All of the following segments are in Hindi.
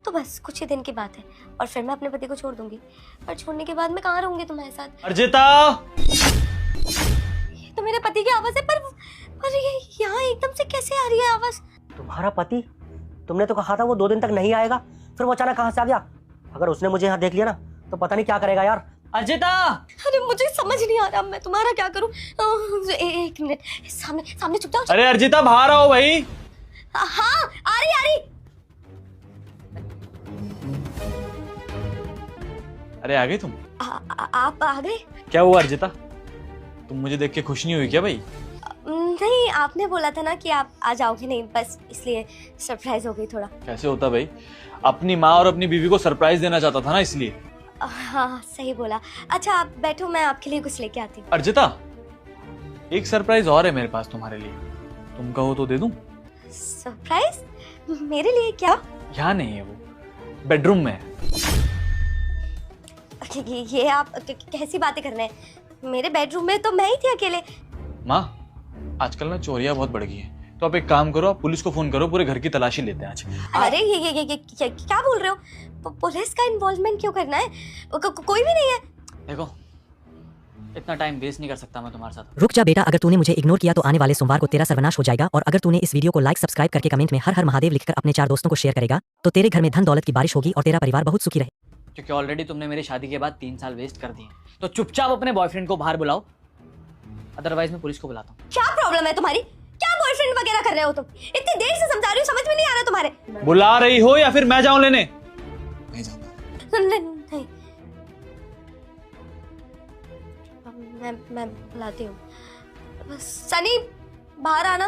तो बस कुछ ही दिन की बात है और फिर मैं अपने पति को छोड़ दूंगी। और छोड़ने के बाद मैं कहाँ रहूंगी तुम्हारे साथ? अर्जिता! ये तो मेरे पति की आवाज है, पर ये यहाँ एकदम से कैसे आ रही है आवाज? तुम्हारा पति? तुमने तो कहा था वो 2 दिन तक नहीं आएगा, फिर वो अचानक कहाँ से आ गया? अगर उसने मुझे यहाँ देख लिया ना तो पता नहीं क्या करेगा यार। अर्जिता! अरे मुझे समझ नहीं आ रहा, मैं तुम्हारा क्या करूं? एक मिनट, सामने सामने चुप जाओ। अरे अर्जिता बाहर आओ भाई। हाँ आ रही आ रही। अरे आ गई तुम? आप आ गए? क्या हुआ अर्जिता? तुम मुझे देख के खुश नहीं हुई क्या भाई? नहीं, आपने बोला था ना कि आप आ जाओगे नहीं, बस इसलिए सरप्राइज हो गई थोड़ा। कैसे होता भाई, अपनी माँ और अपनी बीवी को सरप्राइज देना चाहता था ना इसलिए। हाँ सही बोला। अच्छा आप बैठो, मैं आपके लिए कुछ लेके आती हूँ। अर्जिता, एक सरप्राइज और है मेरे पास तुम्हारे लिए, तुम कहो तो दे दूं? सरप्राइज? मेरे लिए क्या? यहाँ नहीं है, वो बेडरूम में है। ये आप कैसी बातें कर रहे हैं? मेरे बेडरूम में तो मैं ही थी अकेले। माँ, आजकल ना चोरियां बहुत बढ़ गई हैं, तो आप एक काम करो, आप पुलिस को फोन करो, पूरे घर की तलाशी लेते हैं आज। अरे ये क्या बोल रहे हो? पुलिस का इन्वॉल्वमेंट क्यों करना है? कोई भी नहीं है। देखो, इतना टाइम वेस्ट नहीं कर सकता मैं तुम्हारे साथ। रुक जा बेटा, अगर तूने मुझे इग्नोर किया तो आने वाले सोमवार को तेरा सर्वनाश हो जाएगा। और अगर तूने इस वीडियो को लाइक सब्सक्राइब करके कमेंट में हर हर महादेव लिखकर अपने 4 दोस्तों को शेयर करेगा तो तेरे घर में धन दौलत की बारिश होगी और तेरा परिवार बहुत सुखी रहे। क्योंकि ऑलरेडी तुमने मेरी शादी के बाद 3 साल वेस्ट कर दिए, तो चुपचाप अपने बॉयफ्रेंड को बाहर बुलाओ, अदरवाइज मैं पुलिस को बुलाता हूँ। क्या प्रॉब्लम है तुम्हारी? क्या बॉयफ्रेंड वगैरह कर रहे हो तुम? इतनी देर से समझा रही हूँ, समझ में नहीं आ रहा तुम्हारे? बुला रही हो या फिर मैं जाऊं लेने? नहीं जाता। नहीं, मैं बुलाती हूँ। सनी बाहर आना।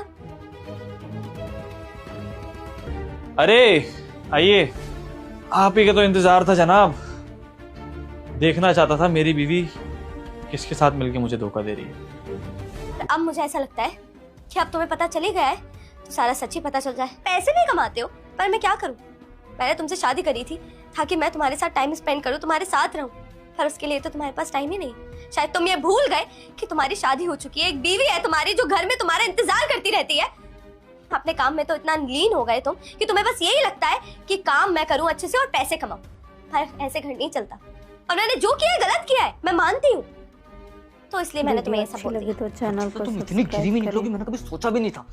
अरे आइए, आप ही का तो इंतजार था जनाब। देखना चाहता था मेरी बीवी किसके साथ मिलके मुझे धोखा दे रही है। अब मुझे ऐसा लगता है कि अब तुम्हें पता चल ही गया है तो सारा सच ही पता चल जाए। पैसे भी कमाते हो, पर मैं क्या करूं? मैंने तुमसे शादी करी थी ताकि मैं तुम्हारे साथ टाइम स्पेंड करूं, तुम्हारे साथ रहूं, पर उसके लिए तो तुम्हारे पास टाइम ही नहीं। शायद तुम ये भूल गए कि तुम्हारी शादी हो चुकी है, एक बीवी है तुम्हारी जो घर में तुम्हारा इंतजार करती रहती है। अपने काम में तो इतना लीन हो गए तुम कि तुम्हें बस यही लगता है कि काम मैं करूं अच्छे से और पैसे कमाऊं। पर ऐसे घर नहीं चलता। और मैंने जो किया है गलत किया है, मैं मानती हूँ, तो इसलिए मैंने तुम्हें ये सब बोल दिया। तो चैनल को तुम इतनी गिरी में निकलोगी मैंने कभी सोचा भी नहीं था।